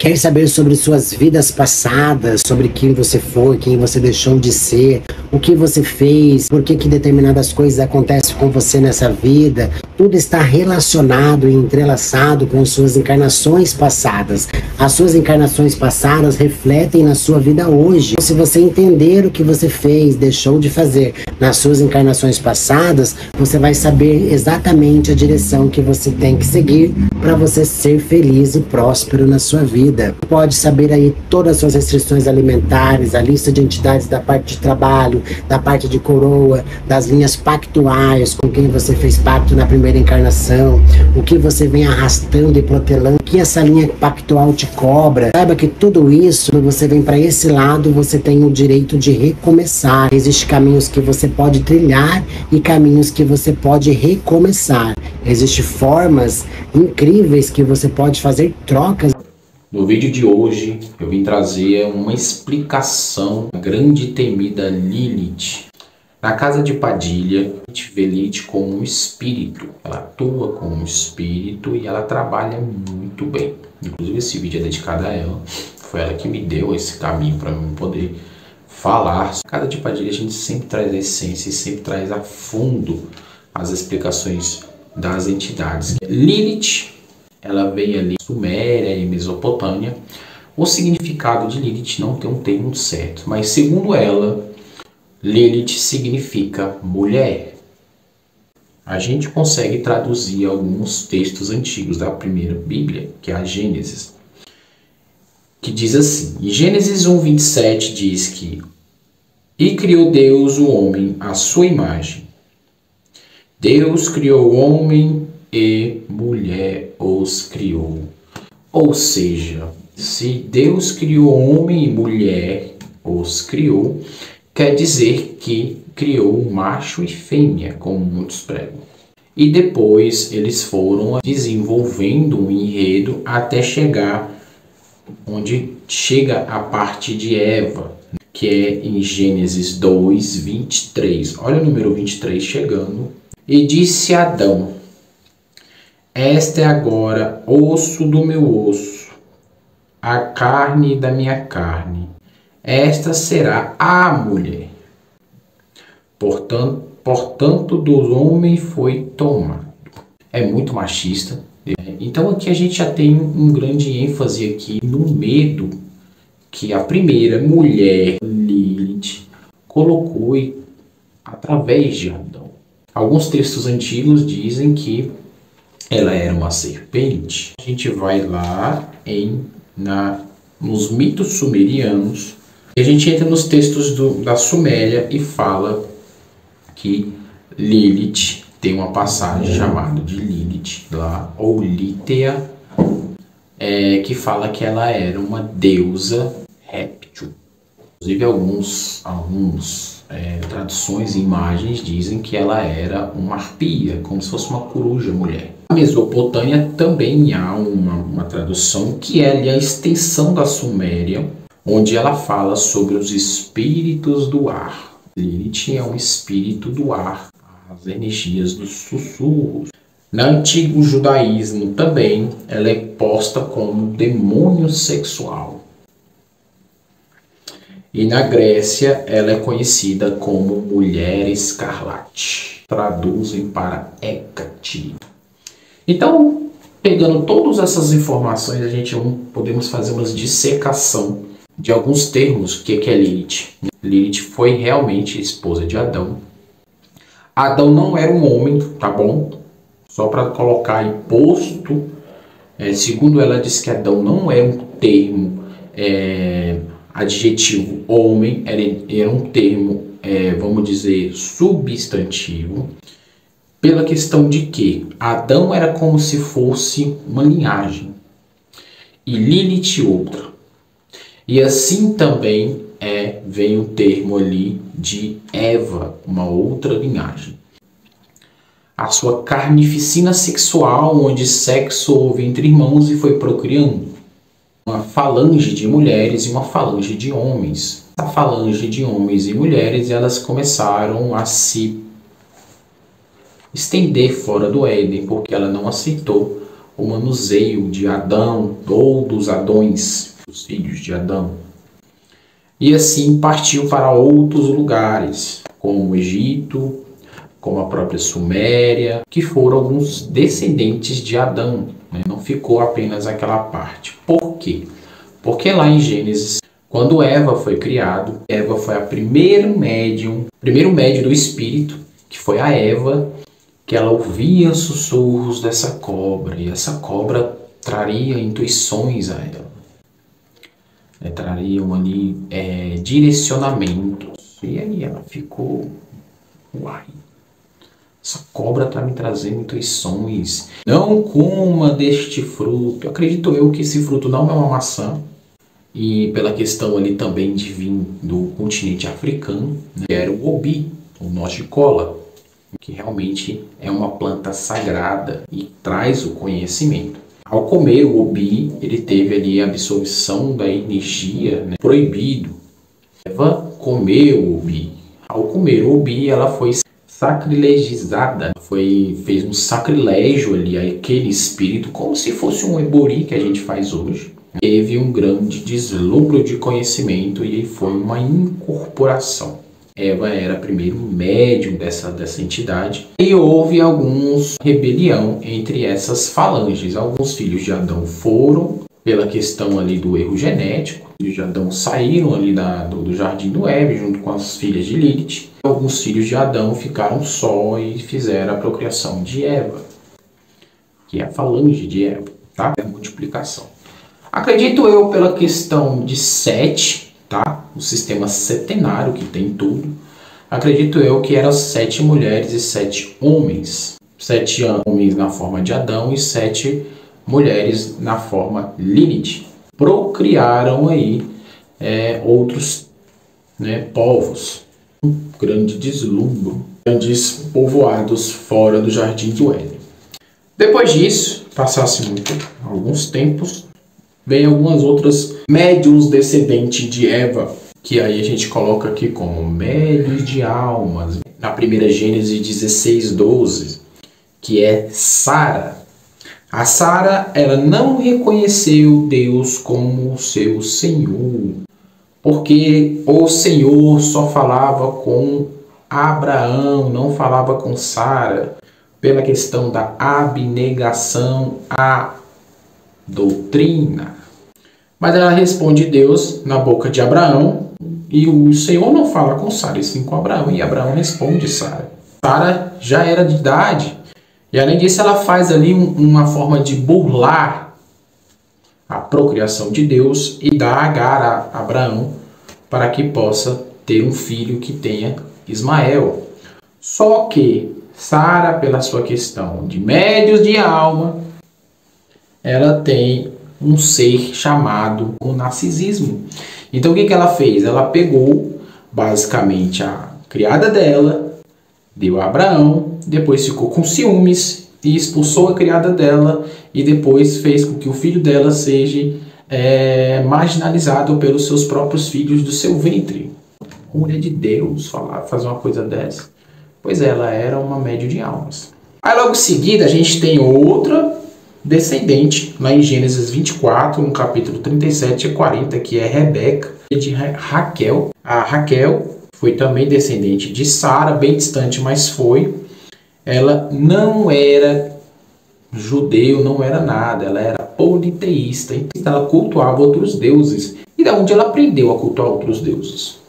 Quer saber sobre suas vidas passadas, sobre quem você foi, quem você deixou de ser, o que você fez, por que determinadas coisas acontecem com você nessa vida? Tudo está relacionado e entrelaçado com suas encarnações passadas. As suas encarnações passadas refletem na sua vida hoje. Se você entender o que você fez, deixou de fazer nas suas encarnações passadas, você vai saber exatamente a direção que você tem que seguir para você ser feliz e próspero na sua vida. Pode saber aí todas as suas restrições alimentares, a lista de entidades da parte de trabalho, da parte de coroa, das linhas pactuais com quem você fez pacto na primeira encarnação, o que você vem arrastando e protelando, o que essa linha pactual te cobra. Saiba que tudo isso, quando você vem para esse lado, você tem o direito de recomeçar. Existem caminhos que você pode trilhar e caminhos que você pode recomeçar. Existem formas incríveis que você pode fazer trocas. No vídeo de hoje eu vim trazer uma explicação da grande e temida Lilith. Na casa de Padilha, a gente vê Lilith como um espírito. Ela atua como um espírito e ela trabalha muito bem. Inclusive esse vídeo é dedicado a ela. Foi ela que me deu esse caminho para eu poder falar. Na casa de Padilha a gente sempre traz a essência e sempre traz a fundo as explicações das entidades. Lilith, ela vem ali Suméria e Mesopotâmia. O significado de Lilith não tem um termo certo, mas segundo ela, Lilith significa mulher. A gente consegue traduzir alguns textos antigos da primeira Bíblia, que é a Gênesis, que diz assim, em Gênesis 1:27 diz que e criou Deus o homem à sua imagem. Deus criou o homem e mulher os criou. Ou seja, se Deus criou homem e mulher os criou, quer dizer que criou macho e fêmea, como muitos pregam. E depois eles foram desenvolvendo um enredo até chegar onde chega a parte de Eva, que é em Gênesis 2:23. Olha o número 23 chegando. E disse Adão: esta é agora osso do meu osso, a carne da minha carne. Esta será a mulher. Portanto, do homem foi tomado. É muito machista. Então aqui a gente já tem um grande ênfase aqui no medo que a primeira mulher, Lilith, colocou através de Adão. Alguns textos antigos dizem que ela era uma serpente. A gente vai lá nos mitos sumerianos e a gente entra nos textos da Suméria e fala que Lilith tem uma passagem chamada de Lilith lá, ou Lítea, que fala que ela era uma deusa réptil. Inclusive alguns traduções e imagens dizem que ela era uma arpia, como se fosse uma coruja mulher. Na Mesopotâmia também há uma tradução que é a extensão da Suméria, onde ela fala sobre os espíritos do ar. Lilith é um espírito do ar, as energias dos sussurros. No antigo judaísmo também ela é posta como demônio sexual. E na Grécia ela é conhecida como mulher escarlate. Traduzem para Hécate. Então, pegando todas essas informações, a gente podemos fazer uma dissecação de alguns termos. O que é Lilith? Lilith foi realmente esposa de Adão. Adão não era um homem, tá bom? Só para colocar aí posto. Segundo ela, diz que Adão não é um termo adjetivo homem, era um termo, vamos dizer, substantivo, pela questão de que Adão era como se fosse uma linhagem e Lilith outra. E assim também vem o termo ali de Eva, uma outra linhagem. A sua carnificina sexual, onde sexo houve entre irmãos e foi procriando. Uma falange de mulheres e uma falange de homens. A falange de homens e mulheres, elas começaram a se estender fora do Éden, porque ela não aceitou o manuseio de Adão ou dos Adões, os filhos de Adão. E assim partiu para outros lugares, como o Egito, como a própria Suméria, que foram alguns descendentes de Adão, né? Não ficou apenas aquela parte. Por quê? Porque lá em Gênesis, quando Eva foi criada, Eva foi a primeiro médium do espírito, que foi a Eva, que ela ouvia sussurros dessa cobra, e essa cobra traria intuições a ela. Trariam ali direcionamentos. E aí ela ficou, uai, essa cobra está me trazendo intuições. Não coma deste fruto. Acredito eu que esse fruto não é uma maçã. E pela questão ali também de vir do continente africano, né, que era o obi, o noz de cola, que realmente é uma planta sagrada e traz o conhecimento. Ao comer o obi, ele teve ali a absorção da energia, né, proibido. Eva comeu o obi. Ao comer o obi, ela foi sacrilegizada, fez um sacrilégio ali àquele espírito, como se fosse um ebori que a gente faz hoje. Teve um grande deslumbre de conhecimento e foi uma incorporação. Eva era primeiro médium dessa entidade. E houve alguns rebelião entre essas falanges. Alguns filhos de Adão foram, pela questão ali do erro genético. Os filhos de Adão saíram ali do jardim do Éden, junto com as filhas de Lilith. Alguns filhos de Adão ficaram só e fizeram a procriação de Eva, que é a falange de Eva, tá? É a multiplicação. Acredito eu, pela questão de Sete, tá? O sistema setenário que tem tudo. Acredito eu que eram 7 mulheres e 7 homens. 7 homens na forma de Adão e 7 mulheres na forma Lilith. Procriaram aí outros, né, povos. Um grande deslumbre. Grandes povoados fora do jardim do Éden. Depois disso, passasse alguns tempos, vem algumas outras médiuns descendentes de Eva, que aí a gente coloca aqui como médios de almas. Na primeira Gênesis 16:12, que é Sara. A Sara, ela não reconheceu Deus como seu Senhor, porque o Senhor só falava com Abraão, não falava com Sara, pela questão da abnegação à doutrina. Mas ela responde Deus na boca de Abraão, e o Senhor não fala com Sara, e sim com Abraão, e Abraão responde Sara. Sara já era de idade, e além disso ela faz ali uma forma de burlar a procriação de Deus e dá Agar a Abraão para que possa ter um filho que tenha Ismael. Só que Sara, pela sua questão de médios de alma, ela tem um ser chamado o narcisismo. Então o que ela fez? Ela pegou basicamente a criada dela, deu a Abraão, depois ficou com ciúmes e expulsou a criada dela e depois fez com que o filho dela seja marginalizado pelos seus próprios filhos do seu ventre. Mulher de Deus fazer uma coisa dessa. Pois ela era uma médium de almas. Aí logo em seguida a gente tem outra descendente, lá em Gênesis 24, no capítulo 37 e 40, que é Rebeca, de Raquel. A Raquel foi também descendente de Sara, bem distante, mas foi. Ela não era judeu, não era nada, ela era politeísta, então ela cultuava outros deuses. E da onde ela aprendeu a cultuar outros deuses?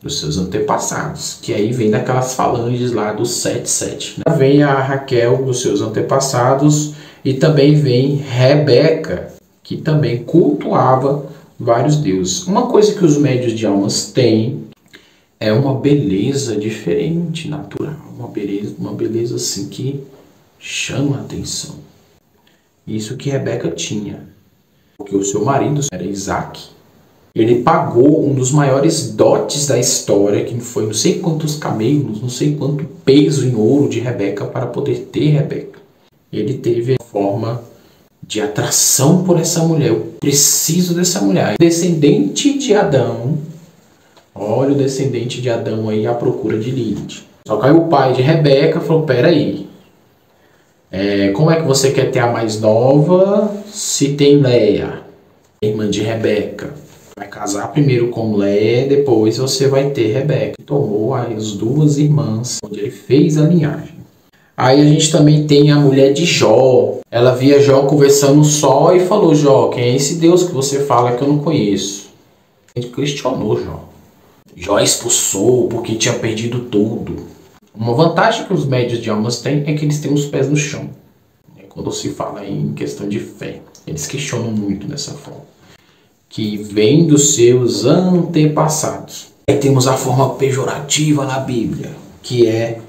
Dos seus antepassados, que aí vem daquelas falanges lá dos 7. Vem a Raquel dos seus antepassados e também vem Rebeca, que também cultuava vários deuses. Uma coisa que os médios de almas têm é uma beleza diferente, natural, uma beleza assim que chama a atenção. Isso que Rebeca tinha, porque o seu marido era Isaac. Ele pagou um dos maiores dotes da história, que foi não sei quantos camelos, não sei quanto peso em ouro de Rebeca para poder ter Rebeca. Ele teve a forma de atração por essa mulher. Eu preciso dessa mulher. Descendente de Adão. Olha o descendente de Adão aí à procura de Lilith. Só que aí o pai de Rebeca falou, peraí, Como é que você quer ter a mais nova se tem Leia, irmã de Rebeca? Vai casar primeiro com Leia, depois você vai ter Rebeca. Tomou as duas irmãs, onde ele fez a linhagem. Aí a gente também tem a mulher de Jó. Ela via Jó conversando só e falou: Jó, quem é esse Deus que você fala que eu não conheço? A gente questionou Jó. Jó expulsou porque tinha perdido tudo. Uma vantagem que os médios de almas têm é que eles têm os pés no chão. Quando se fala em questão de fé, eles questionam muito dessa forma. Que vem dos seus antepassados. Aí temos a forma pejorativa na Bíblia, que é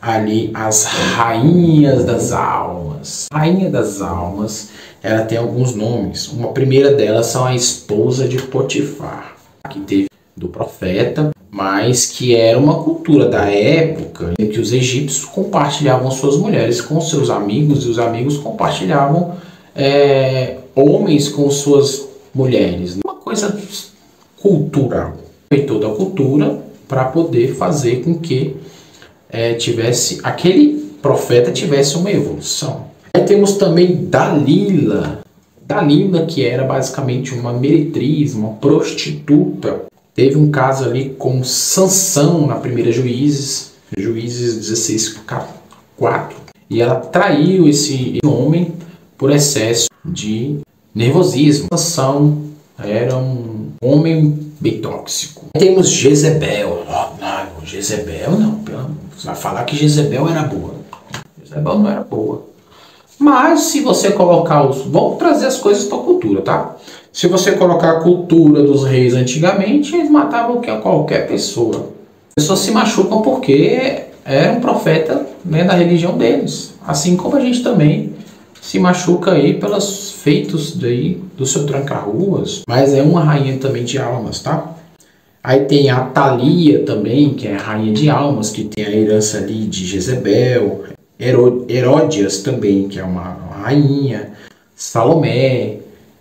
ali as rainhas das almas. Rainha das almas, ela tem alguns nomes. Uma primeira delas são a esposa de Potifar, que teve do profeta, mas que era uma cultura da época em que os egípcios compartilhavam suas mulheres com seus amigos e os amigos compartilhavam homens com suas mulheres. Uma coisa cultural. Respeitou da cultura para poder fazer com que aquele profeta tivesse uma evolução. Aí temos também Dalila. Dalila, que era basicamente uma meretriz, uma prostituta. Teve um caso ali com Sansão na primeira Juízes 16:4. E ela traiu esse homem por excesso de nervosismo. Sansão era um homem bem tóxico. Temos Jezebel. Jezebel não. Você vai falar que Jezebel era boa. Jezebel não era boa. Mas se você colocar vamos trazer as coisas para a cultura, tá? Se você colocar a cultura dos reis antigamente, eles matavam qualquer pessoa. As pessoas se machucam porque era um profeta, né, da religião deles. Assim como a gente também se machuca aí pelos feitos daí do seu tranca-ruas. Mas é uma rainha também de almas, tá? Aí tem a Thalia também, que é a rainha de almas, que tem a herança ali de Jezebel. Heródias também, que é uma rainha. Salomé.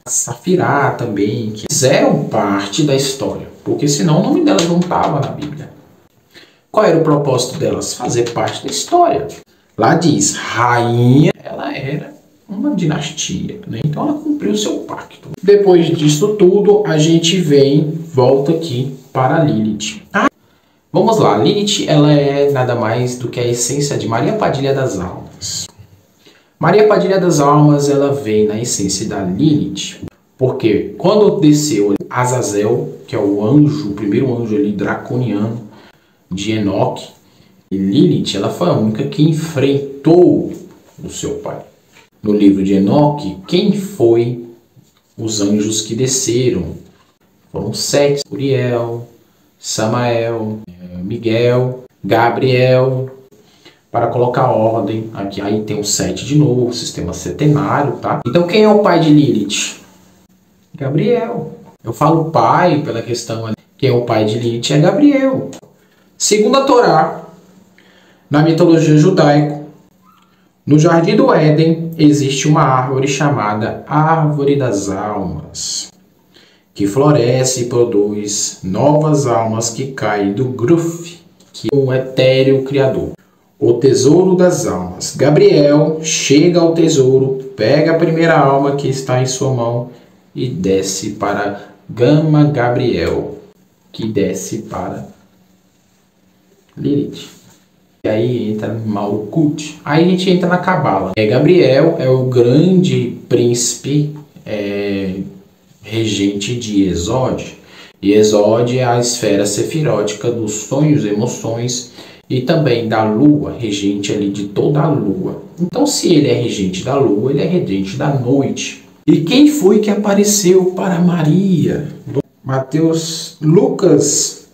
Safirá também, que fizeram parte da história, porque senão o nome delas não estava na Bíblia. Qual era o propósito delas? Fazer parte da história. Lá diz, rainha, ela era uma dinastia, né? Então ela cumpriu o seu pacto. Depois disso tudo, a gente volta aqui para Lilith. Vamos lá, Lilith, ela é nada mais do que a essência de Maria Padilha das Almas. Maria Padilha das Almas, ela vem na essência da Lilith, porque quando desceu Azazel, que é o primeiro anjo ali draconiano de Enoque, e Lilith, ela foi a única que enfrentou o seu pai. No livro de Enoque, quem foi os anjos que desceram? Foram 7, Uriel, Samael, Miguel, Gabriel, para colocar ordem aqui. Aí tem o 7 de novo, o sistema setenário, tá? Então quem é o pai de Lilith? Gabriel. Eu falo pai pela questão ali. Quem é o pai de Lilith é Gabriel. Segundo a Torá, na mitologia judaica, no Jardim do Éden existe uma árvore chamada Árvore das Almas, que floresce e produz novas almas que caem do Gruf, que é um etéreo criador. O tesouro das almas. Gabriel chega ao tesouro, pega a primeira alma que está em sua mão e desce para Gama Gabriel, que desce para Lilith. E aí entra Malkut. Aí a gente entra na Cabala. Gabriel é o grande príncipe regente de Esod. E Esod é a esfera sefirótica dos sonhos, emoções e também da lua, regente ali de toda a lua. Então, se ele é regente da lua, ele é regente da noite. E quem foi que apareceu para Maria? Lucas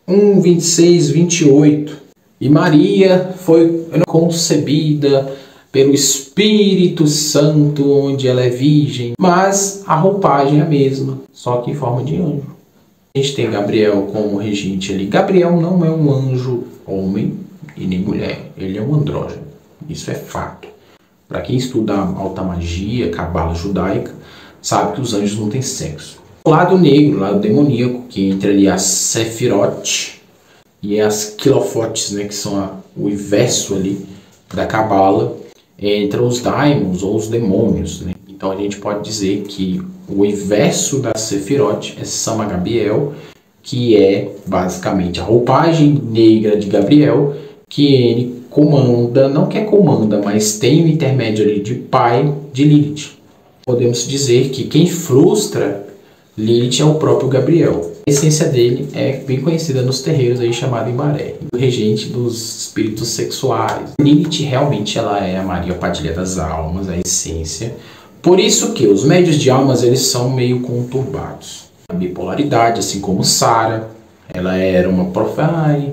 1, 26, 28. E Maria foi concebida pelo Espírito Santo, onde ela é virgem, mas a roupagem é a mesma, só que em forma de anjo. A gente tem Gabriel como regente ali. Gabriel não é um anjo homem e nem mulher, ele é um andrógeno. Isso é fato. Para quem estuda alta magia, cabala judaica, sabe que os anjos não têm sexo. O lado negro, o lado demoníaco, que entra ali as Sefirot e as Quilofotes, né, que são o inverso ali da cabala, entre os daimons ou os demônios, né? Então a gente pode dizer que o inverso da Sefirot é Sama Gabriel, que é basicamente a roupagem negra de Gabriel, que ele comanda, não que comanda, mas tem o intermédio ali de pai de Lilith. Podemos dizer que quem frustra Lilith é o próprio Gabriel. A essência dele é bem conhecida nos terreiros aí, chamado Imaré, o regente dos espíritos sexuais. Lilith realmente ela é a Maria Padilha das almas, a essência. Por isso que os médios de almas eles são meio conturbados. A bipolaridade, assim como Sara, ela era uma profane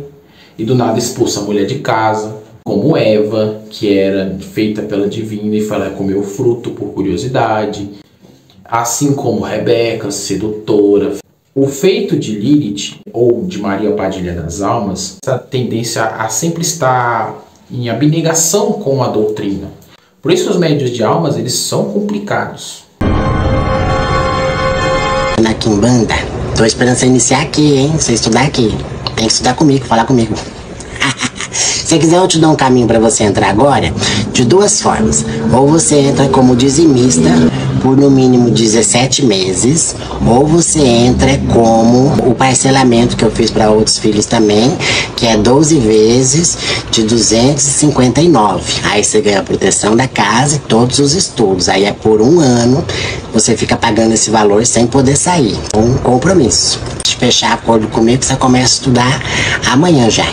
e do nada expulsa a mulher de casa, como Eva, que era feita pela divina e foi lá comer o fruto por curiosidade, assim como Rebeca, sedutora. O feito de Lilith, ou de Maria Padilha das Almas, essa tendência a sempre estar em abnegação com a doutrina. Por isso os médios de almas, eles são complicados. Na Quimbanda, tô esperando você iniciar aqui, hein? Você estudar aqui. Tem que estudar comigo, falar comigo. Se quiser eu te dou um caminho para você entrar agora, de duas formas. Ou você entra como dizimista por no mínimo 17 meses, ou você entra como o parcelamento que eu fiz para outros filhos também, que é 12 vezes de 259. Aí você ganha a proteção da casa e todos os estudos. Aí é por um ano, você fica pagando esse valor sem poder sair. Um compromisso. Se fechar acordo comigo, você começa a estudar amanhã já.